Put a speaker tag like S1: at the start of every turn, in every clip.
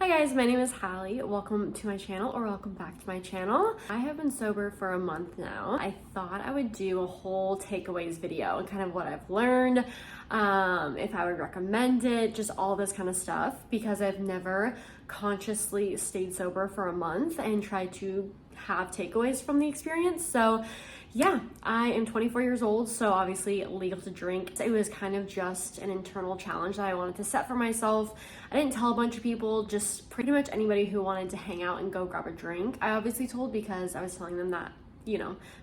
S1: Hi guys, my name is Hallie. Welcome to my channel, or welcome back to my channel. I have been sober for a month now. I thought I would do a whole takeaways video and kind of what I've learned, if I would recommend it, just all this kind of stuff, because I've never consciously stayed sober for a month and tried to have takeaways from the experience. So yeah, I am 24 years old, so obviously legal to drink. It was kind of just an internal challenge that I wanted to set for myself. I didn't tell a bunch of people, just pretty much anybody who wanted to hang out and go grab a drink. I obviously told because I was telling them that,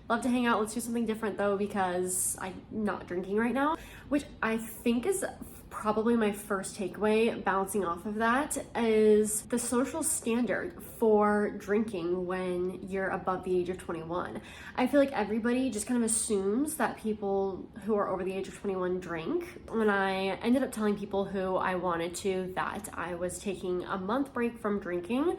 S1: love to hang out. Let's do something different though, because I'm not drinking right now, which I think is probably my first takeaway. Bouncing off of that is the social standard for drinking when you're above the age of 21. I feel like everybody just kind of assumes that people who are over the age of 21 drink. When I ended up telling people who I wanted to that I was taking a month break from drinking,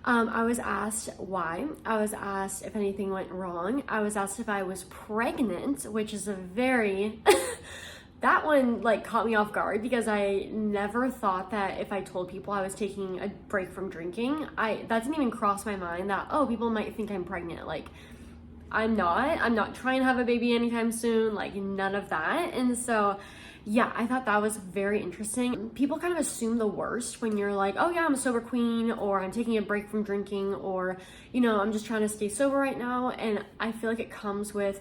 S1: I was asked why. I was asked if anything went wrong. I was asked if I was pregnant, which is a very that one caught me off guard, because I never thought that if I told people I was taking a break from drinking, that didn't even cross my mind that, oh, people might think I'm pregnant. I'm not trying to have a baby anytime soon, none of that. And so yeah, I thought that was very interesting. People kind of assume the worst when you're like, oh yeah, I'm a sober queen, or I'm taking a break from drinking, or I'm just trying to stay sober right now. And I feel like it comes with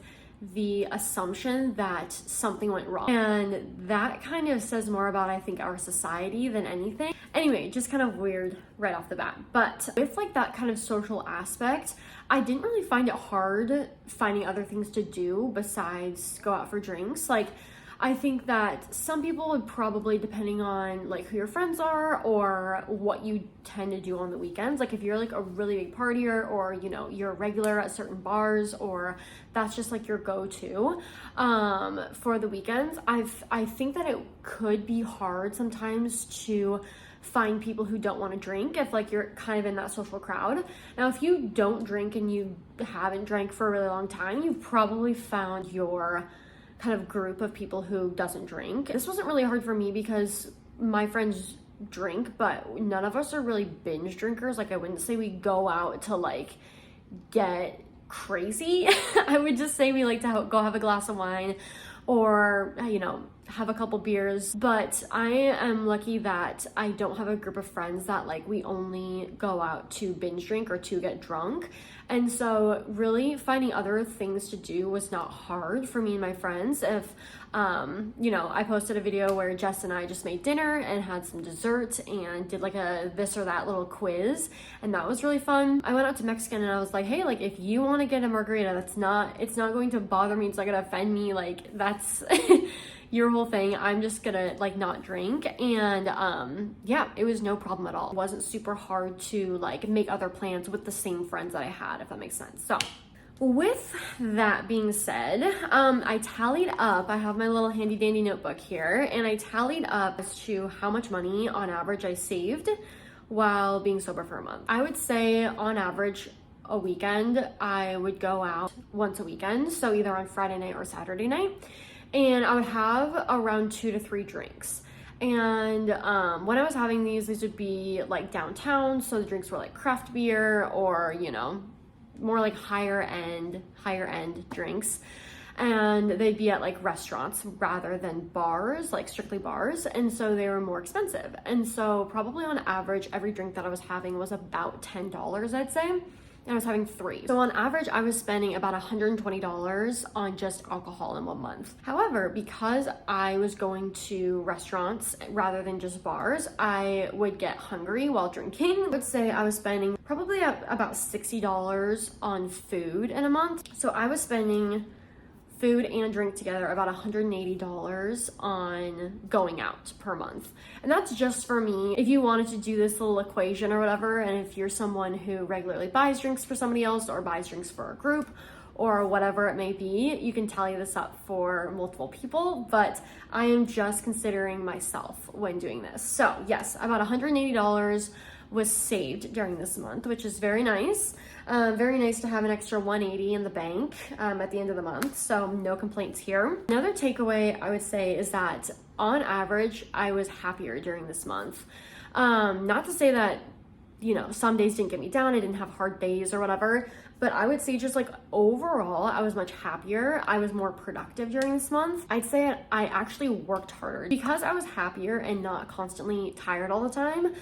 S1: the assumption that something went wrong, and that kind of says more about, I think, our society than anything. Anyway, just kind of weird right off the bat. But with that kind of social aspect, I didn't really find it hard finding other things to do besides go out for drinks. I think that some people would probably, depending on who your friends are or what you tend to do on the weekends, if you're a really big partier, or you're a regular at certain bars, or that's just your go-to for the weekends, I think that it could be hard sometimes to find people who don't want to drink if you're kind of in that social crowd. Now, if you don't drink and you haven't drank for a really long time, you've probably found your kind of group of people who doesn't drink. This wasn't really hard for me because my friends drink, but none of us are really binge drinkers. I wouldn't say we go out to get crazy. I would just say we like to go have a glass of wine, or have a couple beers. But I am lucky that I don't have a group of friends that we only go out to binge drink or to get drunk. And so really finding other things to do was not hard for me and my friends. If I posted a video where Jess and I just made dinner and had some dessert and did a this or that little quiz, and that was really fun. I went out to Mexican and I was like, hey, if you want to get a margarita, it's not going to bother me, it's not gonna offend me, that's your whole thing. I'm just gonna not drink. And yeah, it was no problem at all. It wasn't super hard to make other plans with the same friends that I had, if that makes sense. So with that being said, I tallied up, I have my little handy dandy notebook here, and I tallied up as to how much money on average I saved while being sober for a month. I would say on average a weekend, I would go out once a weekend, so either on Friday night or Saturday night, and I would have around 2 to 3 drinks. And when I was having these would be downtown, so the drinks were craft beer, or more higher end drinks, and they'd be at restaurants rather than bars, strictly bars, and so they were more expensive. And so probably on average every drink that I was having was about $10, I'd say, and I was having 3. So on average, I was spending about $120 on just alcohol in 1 month. However, because I was going to restaurants rather than just bars, I would get hungry while drinking. I would say I was spending probably about $60 on food in a month. So I was spending food and drink together about $180 on going out per month. And that's just for me. If you wanted to do this little equation or whatever, and if you're someone who regularly buys drinks for somebody else or buys drinks for a group or whatever it may be, you can tally this up for multiple people, but I am just considering myself when doing this. So yes, about $180 was saved during this month, which is very nice. Very nice to have an extra $180 in the bank at the end of the month, so no complaints here. Another takeaway I would say is that on average, I was happier during this month. Not to say that you know, some days didn't get me down. I didn't have hard days or whatever. But I would say just like overall, I was much happier. I was more productive during this month. I'd say I actually worked harder because I was happier and not constantly tired all the time.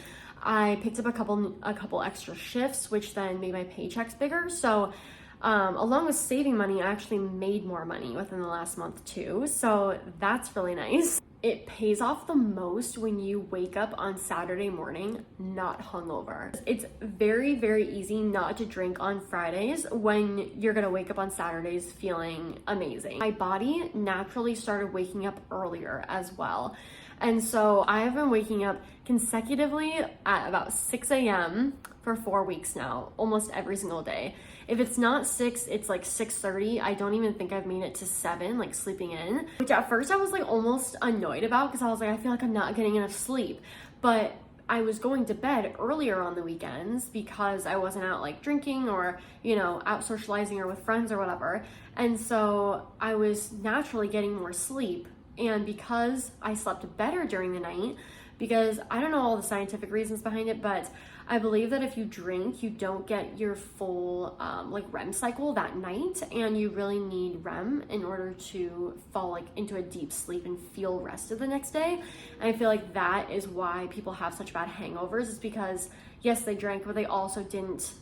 S1: I picked up a couple extra shifts, which then made my paychecks bigger. So along with saving money, I actually made more money within the last month too. So that's really nice. It pays off the most when you wake up on Saturday morning not hungover. It's very, very easy not to drink on Fridays when you're gonna wake up on Saturdays feeling amazing. My body naturally started waking up earlier as well. And so I have been waking up consecutively at about 6 a.m. for 4 weeks now, almost every single day. If it's not 6, it's like 6:30. I don't even think I've made it to 7, like sleeping in, which at first I was like almost annoyed about because I was like, I feel like I'm not getting enough sleep. But I was going to bed earlier on the weekends because I wasn't out like drinking or, you know, out socializing or with friends or whatever. And so I was naturally getting more sleep. And because I slept better during the night, because I don't know all the scientific reasons behind it, but I believe that if you drink, you don't get your full like REM cycle that night, and you really need REM in order to fall like into a deep sleep and feel rested the next day. And I feel like that is why people have such bad hangovers, is because yes, they drank, but they also didn't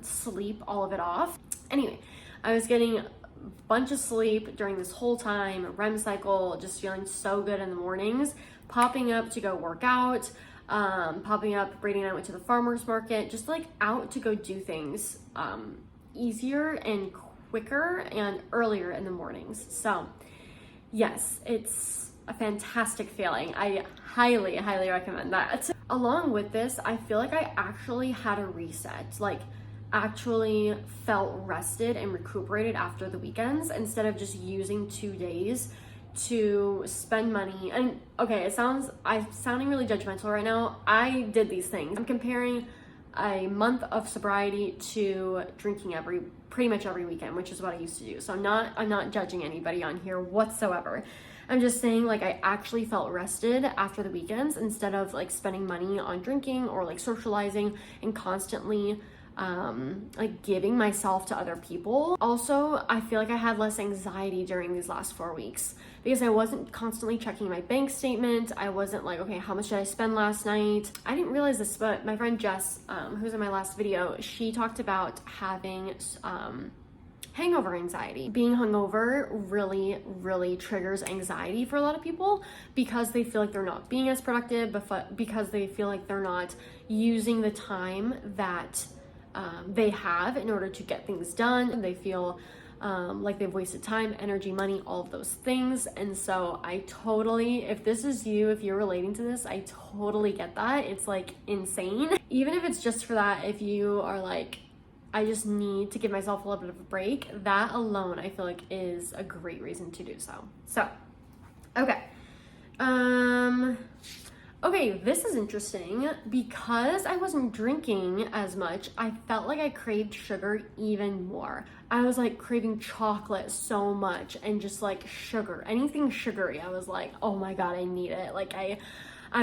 S1: sleep all of it off. Anyway, I was getting a bunch of sleep during this whole time, REM cycle, just feeling so good in the mornings, popping up to go work out, popping up. Brady and I went to the farmer's market, just like out to go do things easier and quicker and earlier in the mornings. So yes, it's a fantastic feeling. I highly, highly recommend that. Along with this, I feel like I actually had a reset, like actually felt rested and recuperated after the weekends instead of just using 2 days to spend money. And okay, I'm sounding really judgmental right now. I did these things. I'm comparing a month of sobriety to drinking pretty much every weekend, which is what I used to do. So I'm not judging anybody on here whatsoever. I'm just saying, like, I actually felt rested after the weekends instead of like spending money on drinking or like socializing and constantly like giving myself to other people. Also, I feel like I had less anxiety during these last 4 weeks because I wasn't constantly checking my bank statement. I wasn't like, okay, how much did I spend last night? I didn't realize this, but my friend Jess, who's in my last video, she talked about having hangover anxiety. Being hungover really, really triggers anxiety for a lot of people because they feel like they're not being as productive, but because they feel like they're not using the time that they have in order to get things done. They feel like they've wasted time, energy, money, all of those things. And so I totally, if this is you, if you're relating to this, I totally get that. It's like insane. Even if it's just for that, if you are like, I just need to give myself a little bit of a break, that alone I feel like is a great reason to do so. So, okay. Okay, this is interesting. Because I wasn't drinking as much, I felt like I craved sugar even more. I was like craving chocolate so much and just like sugar, anything sugary. I was like, oh my God, I need it. Like I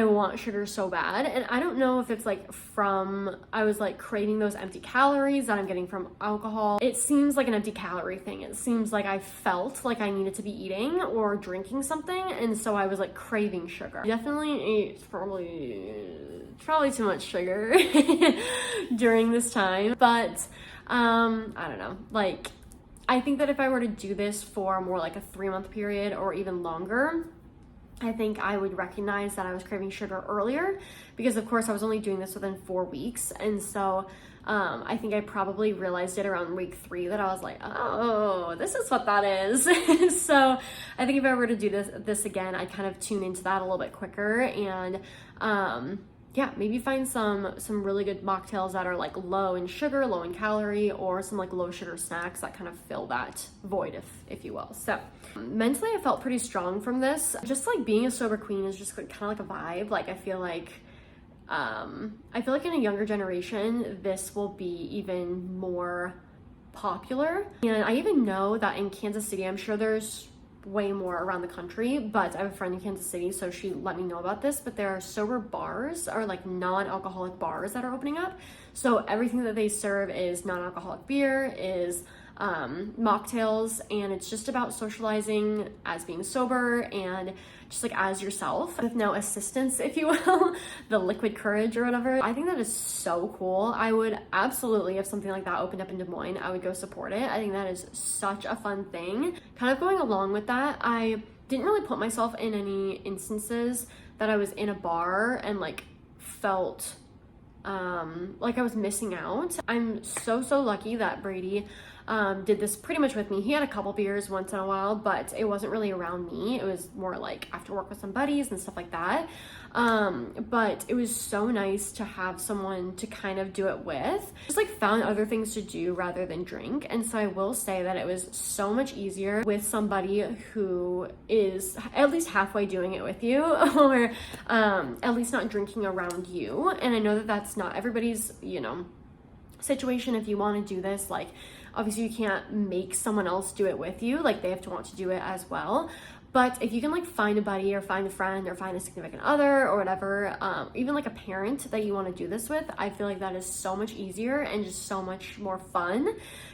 S1: want sugar so bad. And I don't know if it's like I was like craving those empty calories that I'm getting from alcohol. It seems like an empty calorie thing. It seems like I felt like I needed to be eating or drinking something. And so I was like craving sugar. Definitely ate probably too much sugar during this time. But I don't know, like I think that if I were to do this for more like a 3-month period or even longer, I think I would recognize that I was craving sugar earlier because of course I was only doing this within 4 weeks. And so I think I probably realized it around week 3 that I was like, oh, this is what that is. So I think if I were to do this again, I'd kind of tune into that a little bit quicker and yeah, maybe find some really good mocktails that are like low in sugar, low in calorie, or some like low sugar snacks that kind of fill that void, if you will. So mentally, I felt pretty strong from this. Just like being a sober queen is just kind of like a vibe. Like I feel like in a younger generation, this will be even more popular. And I even know that in Kansas City, I'm sure there's way more around the country, but I have a friend in Kansas City, so she let me know about this. But there are sober bars, or like non-alcoholic bars that are opening up. So everything that they serve is non-alcoholic beer, is mocktails, and it's just about socializing as being sober and just like as yourself with no assistance, if you will, the liquid courage or whatever. I think that is so cool. I would absolutely, if something like that opened up in Des Moines, I would go support it. I think that is such a fun thing. Kind of going along with that, I didn't really put myself in any instances that I was in a bar and like felt like I was missing out. I'm so lucky that Brady did this pretty much with me. He had a couple beers once in a while, but it wasn't really around me. It was more like after work with some buddies and stuff like that. But it was so nice to have someone to kind of do it with. Just like found other things to do rather than drink. And so I will say that it was so much easier with somebody who is at least halfway doing it with you, or at least not drinking around you. And I know that that's not everybody's, you know, situation. If you want to do this, like, obviously you can't make someone else do it with you, like they have to want to do it as well. But if you can like find a buddy or find a friend or find a significant other or whatever, even like a parent that you want to do this with, I feel like that is so much easier and just so much more fun,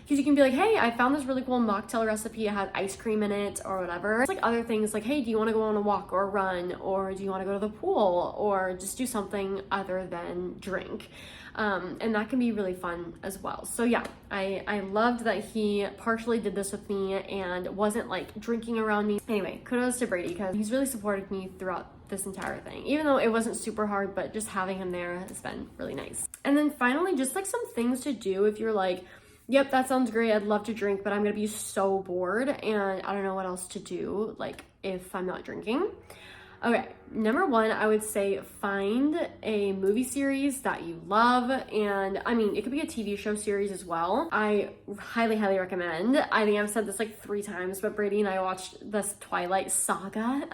S1: because you can be like, hey, I found this really cool mocktail recipe, it has ice cream in it or whatever. It's like other things like, hey, do you want to go on a walk or run, or do you want to go to the pool, or just do something other than drink. And that can be really fun as well. So yeah, I loved that he partially did this with me and wasn't like drinking around me. Anyway, kudos to Brady, because he's really supported me throughout this entire thing, even though it wasn't super hard, but just having him there has been really nice. And then finally, just like some things to do if you're like, yep, that sounds great, I'd love to drink, but I'm gonna be so bored and I don't know what else to do, like if I'm not drinking. Okay, number one, I would say find a movie series that you love. And I mean, it could be a TV show series as well. I highly recommend. I think I've said this like 3 times, but Brady and I watched this Twilight Saga.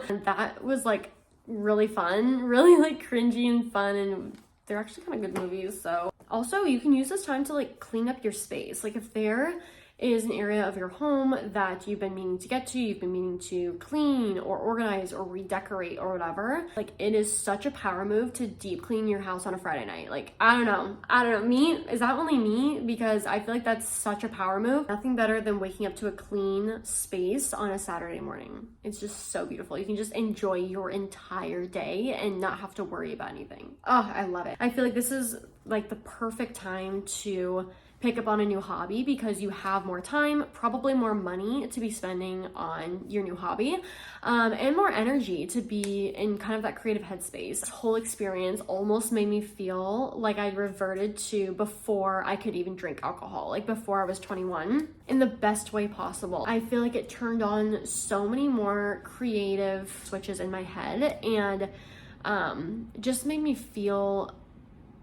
S1: And that was like really fun, really like cringy and fun, and they're actually kind of good movies. So also you can use this time to like clean up your space. Like if there is an area of your home that you've been meaning to get to, you've been meaning to clean or organize or redecorate or whatever, like it is such a power move to deep clean your house on a Friday night. Like, I don't know, me, is that only me? Because I feel like that's such a power move. Nothing better than waking up to a clean space on a Saturday morning. It's just so beautiful. You can just enjoy your entire day and not have to worry about anything. Oh, I love it. I feel like this is like the perfect time to pick up on a new hobby, because you have more time, probably more money to be spending on your new hobby, and more energy to be in kind of that creative headspace. This whole experience almost made me feel like I reverted to before I could even drink alcohol, like before I was 21, in the best way possible. I feel like it turned on so many more creative switches in my head, and just made me feel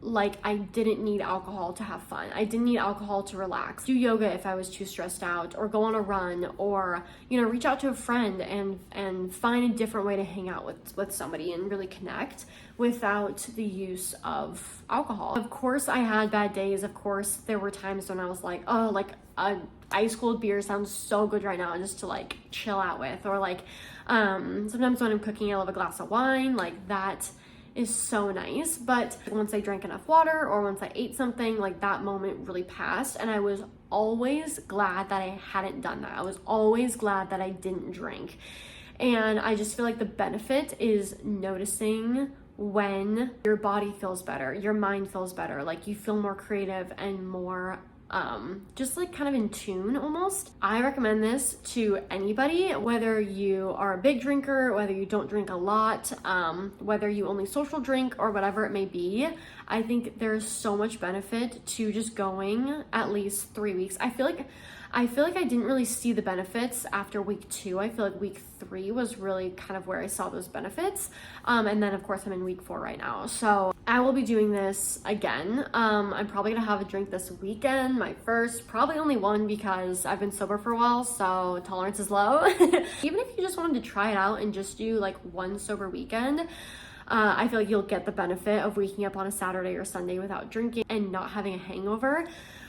S1: like I didn't need alcohol to have fun. I didn't need alcohol to relax. Do yoga if I was too stressed out, or go on a run, or, you know, reach out to a friend and find a different way to hang out with somebody and really connect without the use of alcohol. Of course I had bad days. Of course there were times when I was like, oh, like a ice cold beer sounds so good right now just to like chill out with, or like sometimes when I'm cooking I love a glass of wine, like that is so nice. But once I drank enough water, or once I ate something, like that moment really passed, and I was always glad that I hadn't done that. I was always glad that I didn't drink. And I just feel like the benefit is noticing when your body feels better, your mind feels better, like you feel more creative and more just like kind of in tune almost. I recommend this to anybody, whether you are a big drinker, whether you don't drink a lot, whether you only social drink, or whatever it may be. I think there's so much benefit to just going at least 3 weeks. I feel like I didn't really see the benefits after week 2. I feel like week 3 was really kind of where I saw those benefits. And then of course I'm in week 4 right now. So I will be doing this again. I'm probably gonna have a drink this weekend, my first, probably only one, because I've been sober for a while, so tolerance is low. Even if you just wanted to try it out and just do like one sober weekend, I feel like you'll get the benefit of waking up on a Saturday or Sunday without drinking and not having a hangover.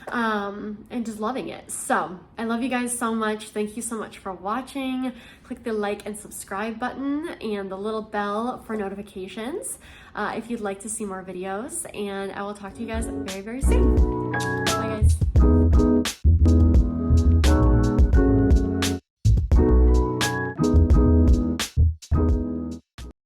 S1: and just loving it. So I love you guys so much. Thank you so much for watching. Click the like and subscribe button and the little bell for notifications if you'd like to see more videos, and I will talk to you guys very, very soon.